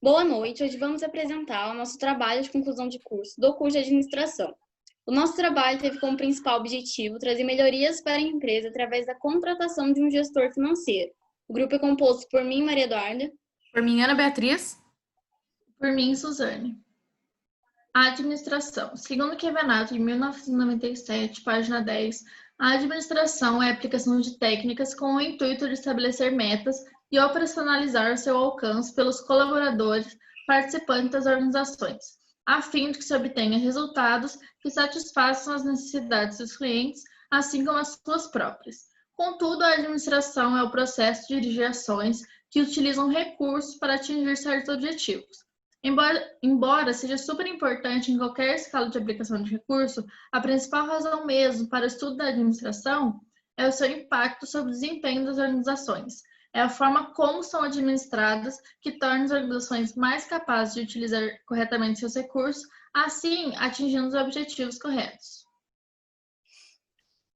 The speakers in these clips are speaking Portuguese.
Boa noite, hoje vamos apresentar o nosso trabalho de conclusão de curso do curso de administração. O nosso trabalho teve como principal objetivo trazer melhorias para a empresa através da contratação de um gestor financeiro. O grupo é composto por mim, Maria Eduarda. Por mim, Ana Beatriz. Por mim, Suzane. A administração. Segundo Kevenato, em 1997, página 10, a administração é a aplicação de técnicas com o intuito de estabelecer metas e operacionalizar seu alcance pelos colaboradores participantes das organizações, a fim de que se obtenha resultados que satisfaçam as necessidades dos clientes, assim como as suas próprias. Contudo, a administração é o processo de dirigir ações que utilizam recursos para atingir certos objetivos. Embora seja super importante em qualquer escala de aplicação de recurso, a principal razão mesmo para o estudo da administração é o seu impacto sobre o desempenho das organizações. É a forma como são administradas que torna as organizações mais capazes de utilizar corretamente seus recursos, assim atingindo os objetivos corretos.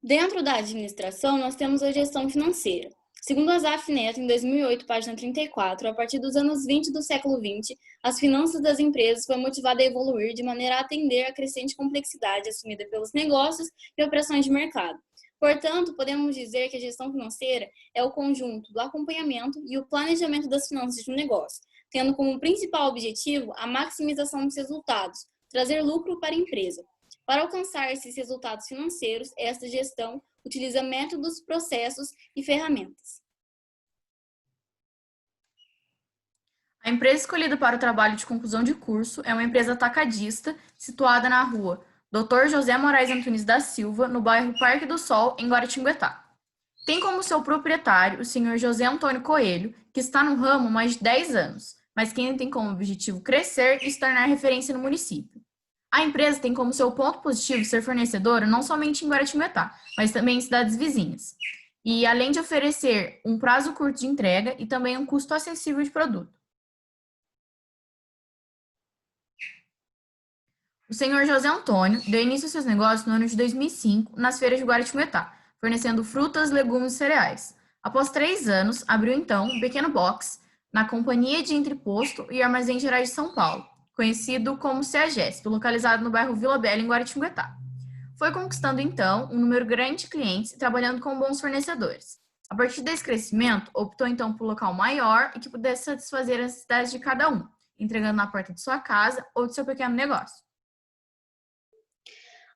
Dentro da administração, nós temos a gestão financeira. Segundo Asaf Neto, em 2008, página 34, a partir dos anos 20 do século XX, as finanças das empresas foram motivadas a evoluir de maneira a atender à crescente complexidade assumida pelos negócios e operações de mercado. Portanto, podemos dizer que a gestão financeira é o conjunto do acompanhamento e o planejamento das finanças de um negócio, tendo como principal objetivo a maximização dos resultados, trazer lucro para a empresa. Para alcançar esses resultados financeiros, esta gestão utiliza métodos, processos e ferramentas. A empresa escolhida para o trabalho de conclusão de curso é uma empresa atacadista situada na rua Dr. José Moraes Antunes da Silva, no bairro Parque do Sol, em Guaratinguetá. Tem como seu proprietário o senhor José Antônio Coelho, que está no ramo há mais de 10 anos, mas que tem como objetivo crescer e se tornar referência no município. A empresa tem como seu ponto positivo ser fornecedora não somente em Guaratinguetá, mas também em cidades vizinhas. E além de oferecer um prazo curto de entrega e também um custo acessível de produto. O senhor José Antônio deu início aos seus negócios no ano de 2005, nas feiras de Guaratinguetá, fornecendo frutas, legumes e cereais. Após 3 anos, abriu então um pequeno box na Companhia de Entreposto e Armazém Gerais de São Paulo, conhecido como CEAGESP, localizado no bairro Vila Bela, em Guaratinguetá. Foi conquistando, então, um número grande de clientes e trabalhando com bons fornecedores. A partir desse crescimento, optou, então, por um local maior e que pudesse satisfazer as necessidades de cada um, entregando na porta de sua casa ou de seu pequeno negócio.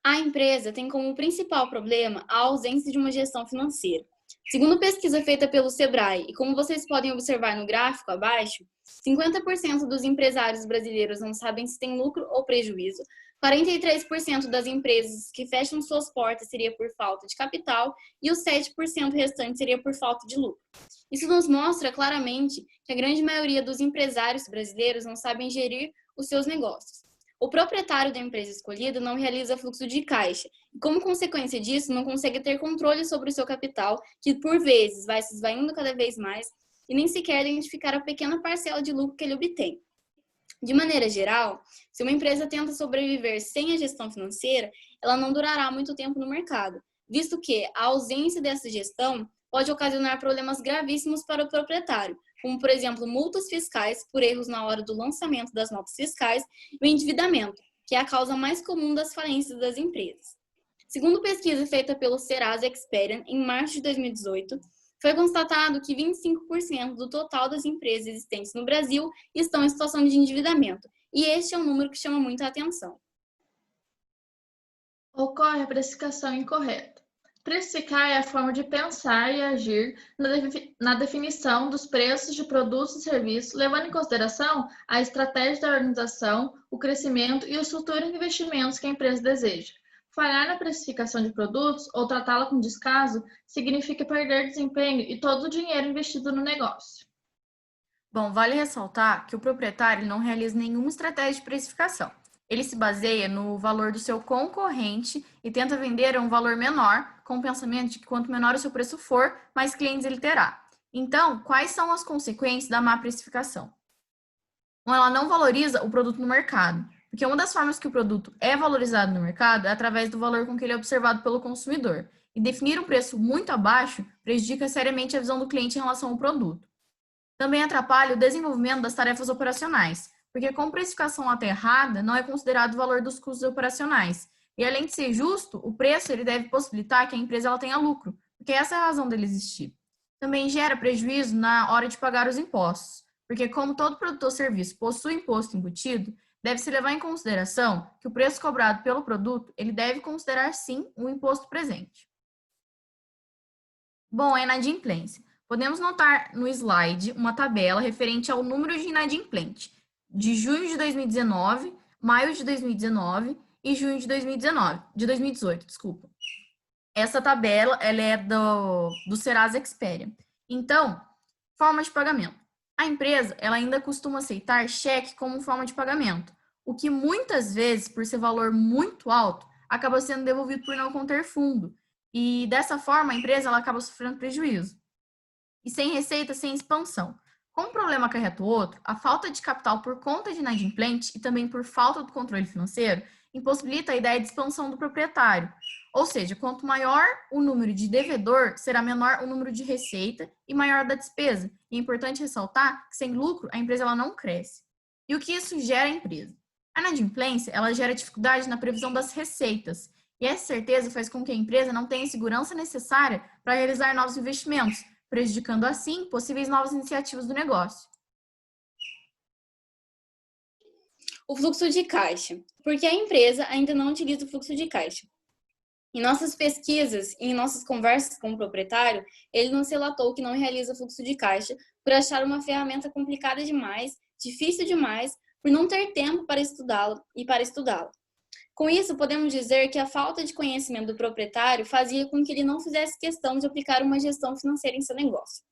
A empresa tem como principal problema a ausência de uma gestão financeira. Segundo pesquisa feita pelo Sebrae, e como vocês podem observar no gráfico abaixo, 50% dos empresários brasileiros não sabem se tem lucro ou prejuízo, 43% das empresas que fecham suas portas seria por falta de capital e os 7% restantes seria por falta de lucro. Isso nos mostra claramente que a grande maioria dos empresários brasileiros não sabem gerir os seus negócios. O proprietário da empresa escolhida não realiza fluxo de caixa e, como consequência disso, não consegue ter controle sobre o seu capital, que por vezes vai se esvaindo cada vez mais e nem sequer identificar a pequena parcela de lucro que ele obtém. De maneira geral, se uma empresa tenta sobreviver sem a gestão financeira, ela não durará muito tempo no mercado, visto que a ausência dessa gestão pode ocasionar problemas gravíssimos para o proprietário, como, por exemplo, multas fiscais por erros na hora do lançamento das notas fiscais e o endividamento, que é a causa mais comum das falências das empresas. Segundo pesquisa feita pelo Serasa Experian, em março de 2018, foi constatado que 25% do total das empresas existentes no Brasil estão em situação de endividamento, e este é um número que chama muita atenção. Ocorre a precificação incorreta. Precificar é a forma de pensar e agir na definição dos preços de produtos e serviços, levando em consideração a estratégia da organização, o crescimento e os futuros investimentos que a empresa deseja. Falhar na precificação de produtos ou tratá-la com descaso significa perder desempenho e todo o dinheiro investido no negócio. Bom, vale ressaltar que o proprietário não realiza nenhuma estratégia de precificação. Ele se baseia no valor do seu concorrente e tenta vender a um valor menor, com o pensamento de que quanto menor o seu preço for, mais clientes ele terá. Então, quais são as consequências da má precificação? Bom, ela não valoriza o produto no mercado, porque uma das formas que o produto é valorizado no mercado é através do valor com que ele é observado pelo consumidor. E definir um preço muito abaixo prejudica seriamente a visão do cliente em relação ao produto. Também atrapalha o desenvolvimento das tarefas operacionais, porque com precificação até errada, não é considerado o valor dos custos operacionais. E além de ser justo, o preço ele deve possibilitar que a empresa ela tenha lucro, porque essa é a razão dele existir. Também gera prejuízo na hora de pagar os impostos, porque como todo produto ou serviço possui imposto embutido, deve-se levar em consideração que o preço cobrado pelo produto, ele deve considerar sim o imposto presente. Bom, a inadimplência. Podemos notar no slide uma tabela referente ao número de inadimplente de junho de 2019, maio de 2019 e junho de 2018, desculpa. Essa tabela ela é do Serasa Experian. Então, forma de pagamento. A empresa ela ainda costuma aceitar cheque como forma de pagamento, o que muitas vezes, por ser valor muito alto, acaba sendo devolvido por não conter fundo. E dessa forma, a empresa ela acaba sofrendo prejuízo. E sem receita, sem expansão. Como um problema acarreta o outro, a falta de capital por conta de inadimplente e também por falta do controle financeiro impossibilita a ideia de expansão do proprietário. Ou seja, quanto maior o número de devedor, será menor o número de receita e maior da despesa. E é importante ressaltar que sem lucro, a empresa ela não cresce. E o que isso gera à empresa? A inadimplência ela gera dificuldade na previsão das receitas. E essa certeza faz com que a empresa não tenha a segurança necessária para realizar novos investimentos, prejudicando assim possíveis novas iniciativas do negócio. O fluxo de caixa. Porque a empresa ainda não utiliza o fluxo de caixa. Em nossas pesquisas e em nossas conversas com o proprietário, ele nos relatou que não realiza fluxo de caixa por achar uma ferramenta complicada demais, difícil demais, por não ter tempo para estudá-la e para estudá-la. Com isso, podemos dizer que a falta de conhecimento do proprietário fazia com que ele não fizesse questão de aplicar uma gestão financeira em seu negócio.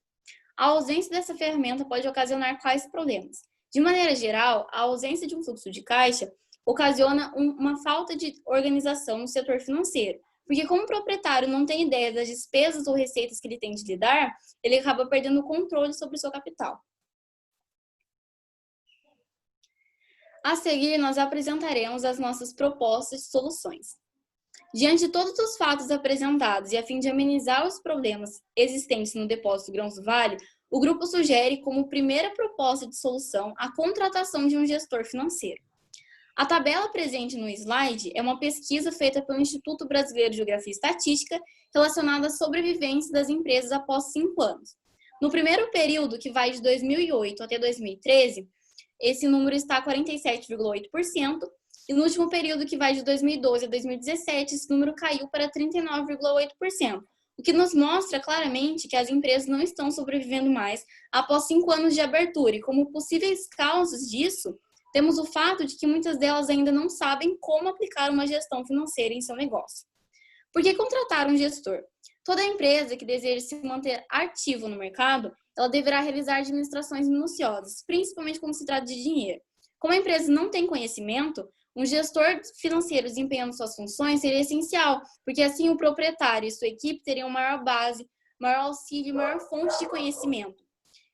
A ausência dessa ferramenta pode ocasionar quais problemas? De maneira geral, a ausência de um fluxo de caixa ocasiona uma falta de organização no setor financeiro, porque como o proprietário não tem ideia das despesas ou receitas que ele tem de lidar, ele acaba perdendo o controle sobre o seu capital. A seguir, nós apresentaremos as nossas propostas de soluções. Diante de todos os fatos apresentados e a fim de amenizar os problemas existentes no depósito Grãos do Vale, o grupo sugere como primeira proposta de solução a contratação de um gestor financeiro. A tabela presente no slide é uma pesquisa feita pelo Instituto Brasileiro de Geografia e Estatística relacionada à sobrevivência das empresas após 5 anos. No primeiro período, que vai de 2008 até 2013, esse número está 47,8%, e no último período, que vai de 2012 a 2017, esse número caiu para 39,8%, o que nos mostra claramente que as empresas não estão sobrevivendo mais após 5 anos de abertura, e como possíveis causas disso, temos o fato de que muitas delas ainda não sabem como aplicar uma gestão financeira em seu negócio. Por que contratar um gestor? Toda empresa que deseja se manter ativa no mercado, ela deverá realizar administrações minuciosas, principalmente quando se trata de dinheiro. Como a empresa não tem conhecimento, um gestor financeiro desempenhando suas funções seria essencial, porque assim o proprietário e sua equipe teriam maior base, maior auxílio e maior fonte de conhecimento.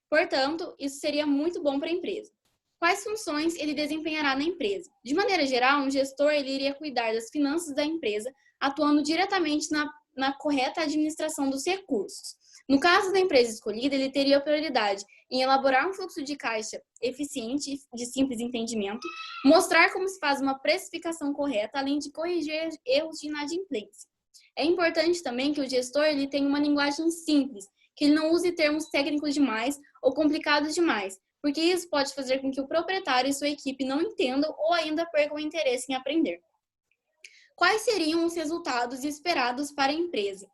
Portanto, isso seria muito bom para a empresa. Quais funções ele desempenhará na empresa? De maneira geral, um gestor ele iria cuidar das finanças da empresa, atuando diretamente na correta administração dos recursos. No caso da empresa escolhida, ele teria prioridade em elaborar um fluxo de caixa eficiente de simples entendimento, mostrar como se faz uma precificação correta, além de corrigir erros de inadimplência. É importante também que o gestor ele tenha uma linguagem simples, que ele não use termos técnicos demais ou complicados demais, porque isso pode fazer com que o proprietário e sua equipe não entendam ou ainda percam o interesse em aprender. Quais seriam os resultados esperados para a empresa?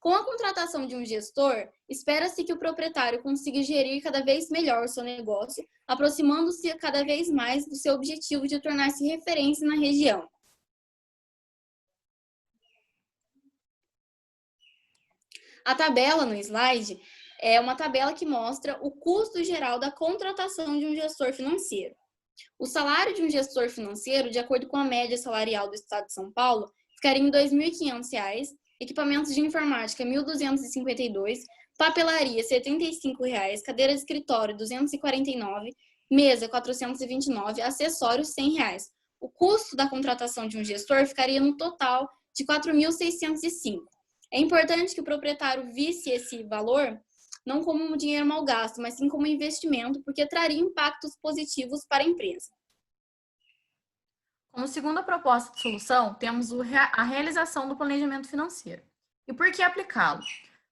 Com a contratação de um gestor, espera-se que o proprietário consiga gerir cada vez melhor o seu negócio, aproximando-se cada vez mais do seu objetivo de tornar-se referência na região. A tabela no slide é uma tabela que mostra o custo geral da contratação de um gestor financeiro. O salário de um gestor financeiro, de acordo com a média salarial do estado de São Paulo, ficaria em R$ 2.500, equipamentos de informática R$ 1.252, papelaria R$ 75, cadeira de escritório R$ 249, mesa R$ 429, acessórios R$ 100. O custo da contratação de um gestor ficaria no total de R$ 4.605. É importante que o proprietário visse esse valor não como um dinheiro mal gasto, mas sim como investimento, porque traria impactos positivos para a empresa. Como segunda proposta de solução, temos a realização do planejamento financeiro. E por que aplicá-lo?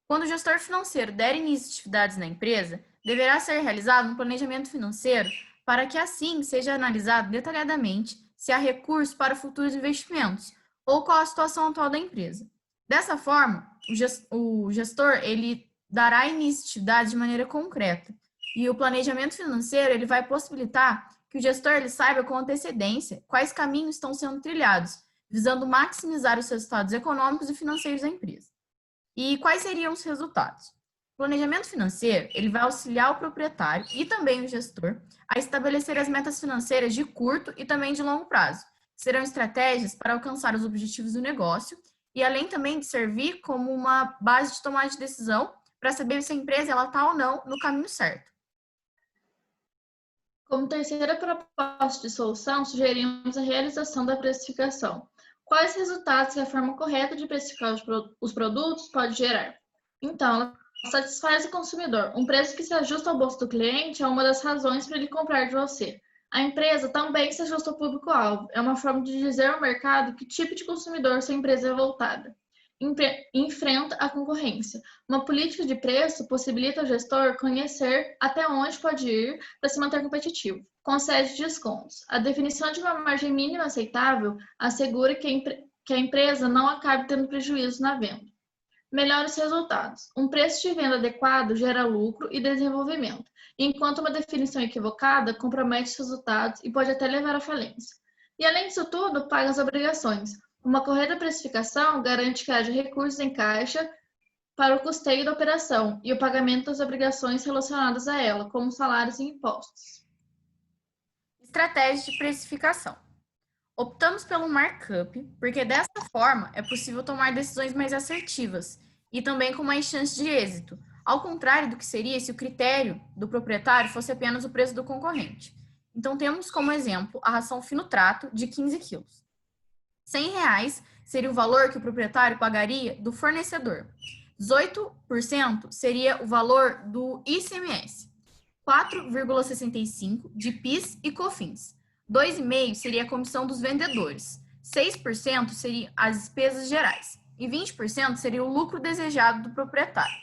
Quando o gestor financeiro der início a atividades na empresa, deverá ser realizado um planejamento financeiro para que assim seja analisado detalhadamente se há recursos para futuros investimentos ou qual a situação atual da empresa. Dessa forma, o gestor ele dará início a atividades de maneira concreta e o planejamento financeiro ele vai possibilitar que o gestor ele saiba com antecedência quais caminhos estão sendo trilhados, visando maximizar os resultados econômicos e financeiros da empresa. E quais seriam os resultados? O planejamento financeiro ele vai auxiliar o proprietário e também o gestor a estabelecer as metas financeiras de curto e também de longo prazo, que serão estratégias para alcançar os objetivos do negócio e além também de servir como uma base de tomada de decisão para saber se a empresa está ou não no caminho certo. Como terceira proposta de solução, sugerimos a realização da precificação. Quais resultados que a forma correta de precificar os produtos pode gerar? Então, ela satisfaz o consumidor. Um preço que se ajusta ao bolso do cliente é uma das razões para ele comprar de você. A empresa também se ajusta ao público-alvo. É uma forma de dizer ao mercado que tipo de consumidor sua empresa é voltada. Enfrenta a concorrência. Uma política de preço possibilita ao gestor conhecer até onde pode ir para se manter competitivo. Concede descontos. A definição de uma margem mínima aceitável assegura que a empresa não acabe tendo prejuízo na venda. Melhora os resultados. Um preço de venda adequado gera lucro e desenvolvimento, enquanto uma definição equivocada compromete os resultados e pode até levar à falência. E além disso tudo, paga as obrigações. Uma correta precificação garante que haja recursos em caixa para o custeio da operação e o pagamento das obrigações relacionadas a ela, como salários e impostos. Estratégia de precificação. Optamos pelo markup, porque dessa forma é possível tomar decisões mais assertivas e também com mais chance de êxito, ao contrário do que seria se o critério do proprietário fosse apenas o preço do concorrente. Então, temos como exemplo a ração fino trato de 15 quilos. R$100 seria o valor que o proprietário pagaria do fornecedor. 18% seria o valor do ICMS. 4,65% de PIS e COFINS. 2,5% seria a comissão dos vendedores. 6% seriam as despesas gerais. E 20% seria o lucro desejado do proprietário.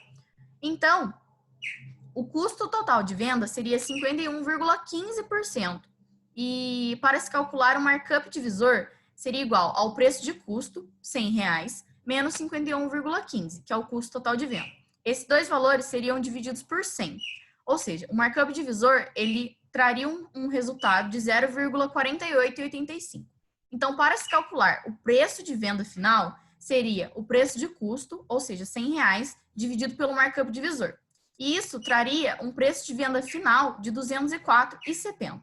Então, o custo total de venda seria 51,15%. E para se calcular o markup divisor, seria igual ao preço de custo, R$100, menos 51,15, que é o custo total de venda. Esses dois valores seriam divididos por 100. Ou seja, o markup divisor, ele traria um resultado de 0,4885. Então, para se calcular o preço de venda final, seria o preço de custo, ou seja, R$100, dividido pelo markup divisor. E isso traria um preço de venda final de 204,70.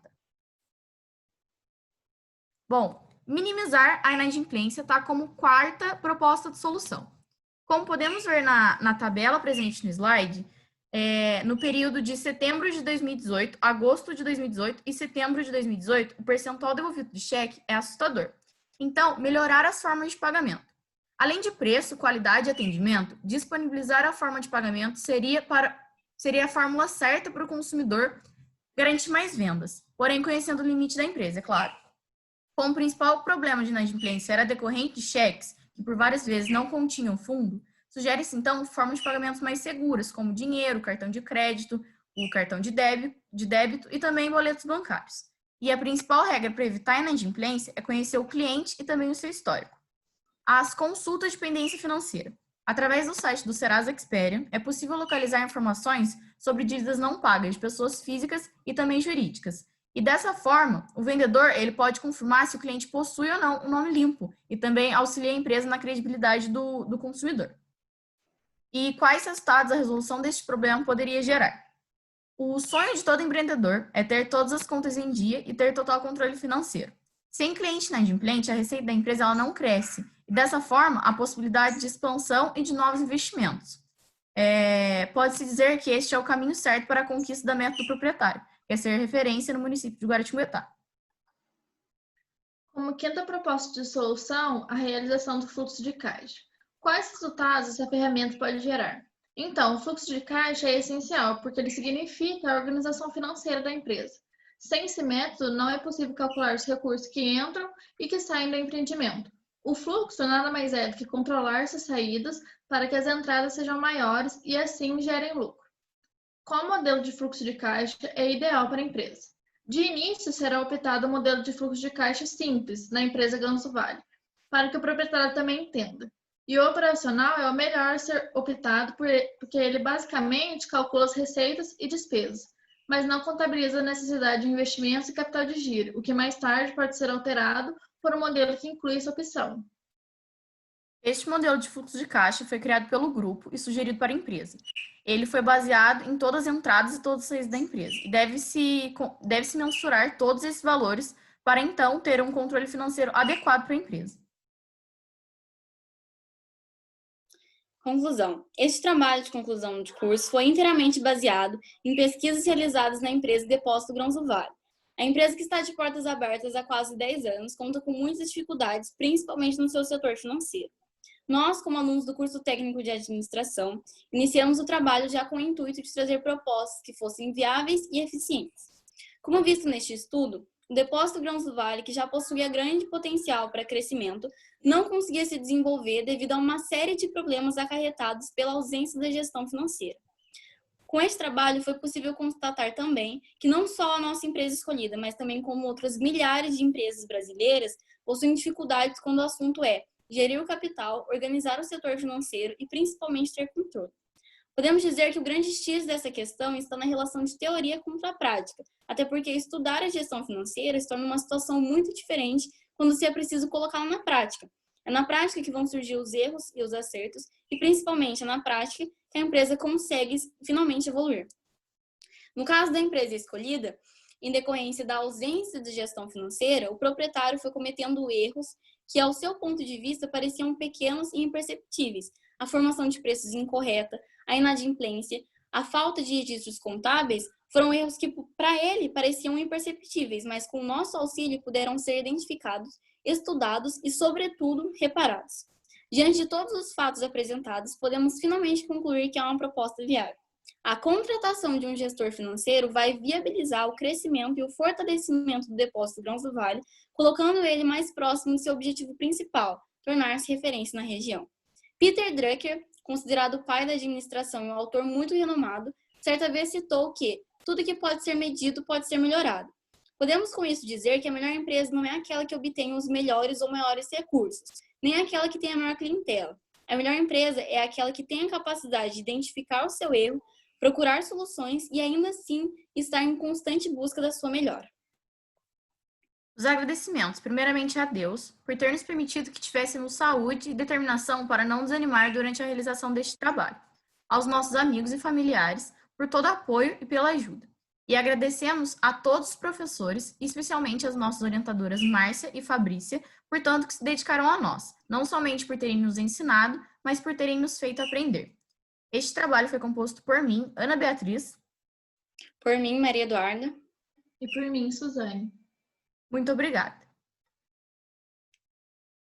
Bom, minimizar a inadimplência está como quarta proposta de solução. Como podemos ver na tabela presente no slide, no período de setembro de 2018, agosto de 2018 e setembro de 2018, o percentual devolvido de cheque é assustador. Então, melhorar as formas de pagamento. Além de preço, qualidade e atendimento, disponibilizar a forma de pagamento seria a fórmula certa para o consumidor garantir mais vendas, porém conhecendo o limite da empresa, é claro. Como o principal problema de inadimplência era decorrente de cheques, que por várias vezes não continham fundo, sugere-se então formas de pagamentos mais seguras, como dinheiro, cartão de crédito, o cartão de débito e também boletos bancários. E a principal regra para evitar a inadimplência é conhecer o cliente e também o seu histórico. As consultas de pendência financeira. Através do site do Serasa Experian, é possível localizar informações sobre dívidas não pagas de pessoas físicas e também jurídicas. E dessa forma, o vendedor ele pode confirmar se o cliente possui ou não um nome limpo e também auxilia a empresa na credibilidade do consumidor. E quais resultados a resolução deste problema poderia gerar? O sonho de todo empreendedor é ter todas as contas em dia e ter total controle financeiro. Sem cliente inadimplente, a receita da empresa ela não cresce. E dessa forma, há possibilidade de expansão e de novos investimentos. Pode-se dizer que este é o caminho certo para a conquista da meta do proprietário, que é ser referência no município de Guaratinguetá. Como quinta proposta de solução, a realização do fluxo de caixa. Quais resultados essa ferramenta pode gerar? Então, o fluxo de caixa é essencial, porque ele significa a organização financeira da empresa. Sem esse método, não é possível calcular os recursos que entram e que saem do empreendimento. O fluxo nada mais é do que controlar essas saídas para que as entradas sejam maiores e assim gerem lucro. Qual modelo de fluxo de caixa é ideal para a empresa? De início, será optado o modelo de fluxo de caixa simples na empresa Ganso Vale, para que o proprietário também entenda. E o operacional é o melhor a ser optado porque ele basicamente calcula as receitas e despesas, mas não contabiliza a necessidade de investimentos e capital de giro, o que mais tarde pode ser alterado por um modelo que inclui essa opção. Este modelo de fluxo de caixa foi criado pelo grupo e sugerido para a empresa. Ele foi baseado em todas as entradas e todas as saídas da empresa e deve-se mensurar todos esses valores para então ter um controle financeiro adequado para a empresa. Conclusão. Este trabalho de conclusão de curso foi inteiramente baseado em pesquisas realizadas na empresa Depósito Grãos do Vale. A empresa, que está de portas abertas há quase 10 anos, conta com muitas dificuldades, principalmente no seu setor financeiro. Nós, como alunos do curso técnico de administração, iniciamos o trabalho já com o intuito de trazer propostas que fossem viáveis e eficientes. Como visto neste estudo, o Depósito Grãos do Vale, que já possuía grande potencial para crescimento, não conseguia se desenvolver devido a uma série de problemas acarretados pela ausência da gestão financeira. Com este trabalho, foi possível constatar também que não só a nossa empresa escolhida, mas também como outras milhares de empresas brasileiras possuem dificuldades quando o assunto é gerir o capital, organizar o setor financeiro e principalmente ter controle. Podemos dizer que o grande X dessa questão está na relação de teoria contra a prática, até porque estudar a gestão financeira se torna uma situação muito diferente quando se é preciso colocá-la na prática. É na prática que vão surgir os erros e os acertos, e principalmente é na prática que a empresa consegue finalmente evoluir. No caso da empresa escolhida, em decorrência da ausência de gestão financeira, o proprietário foi cometendo erros que, ao seu ponto de vista, pareciam pequenos e imperceptíveis. A formação de preços incorreta, a inadimplência, a falta de registros contábeis foram erros que, para ele, pareciam imperceptíveis, mas com o nosso auxílio puderam ser identificados, estudados e, sobretudo, reparados. Diante de todos os fatos apresentados, podemos finalmente concluir que é uma proposta viável. A contratação de um gestor financeiro vai viabilizar o crescimento e o fortalecimento do Depósito Grãos do Vale, colocando ele mais próximo do seu objetivo principal, tornar-se referência na região. Peter Drucker, considerado o pai da administração e um autor muito renomado, certa vez citou que tudo que pode ser medido pode ser melhorado. Podemos com isso dizer que a melhor empresa não é aquela que obtém os melhores ou maiores recursos, nem aquela que tem a maior clientela. A melhor empresa é aquela que tem a capacidade de identificar o seu erro, procurar soluções e ainda assim estar em constante busca da sua melhora. Os agradecimentos, primeiramente a Deus, por ter nos permitido que tivéssemos saúde e determinação para não desanimar durante a realização deste trabalho. Aos nossos amigos e familiares, por todo o apoio e pela ajuda. E agradecemos a todos os professores, especialmente as nossas orientadoras Márcia e Fabrícia, por tanto que se dedicaram a nós, não somente por terem nos ensinado, mas por terem nos feito aprender. Este trabalho foi composto por mim, Ana Beatriz. Por mim, Maria Eduarda. E por mim, Suzane. Muito obrigada.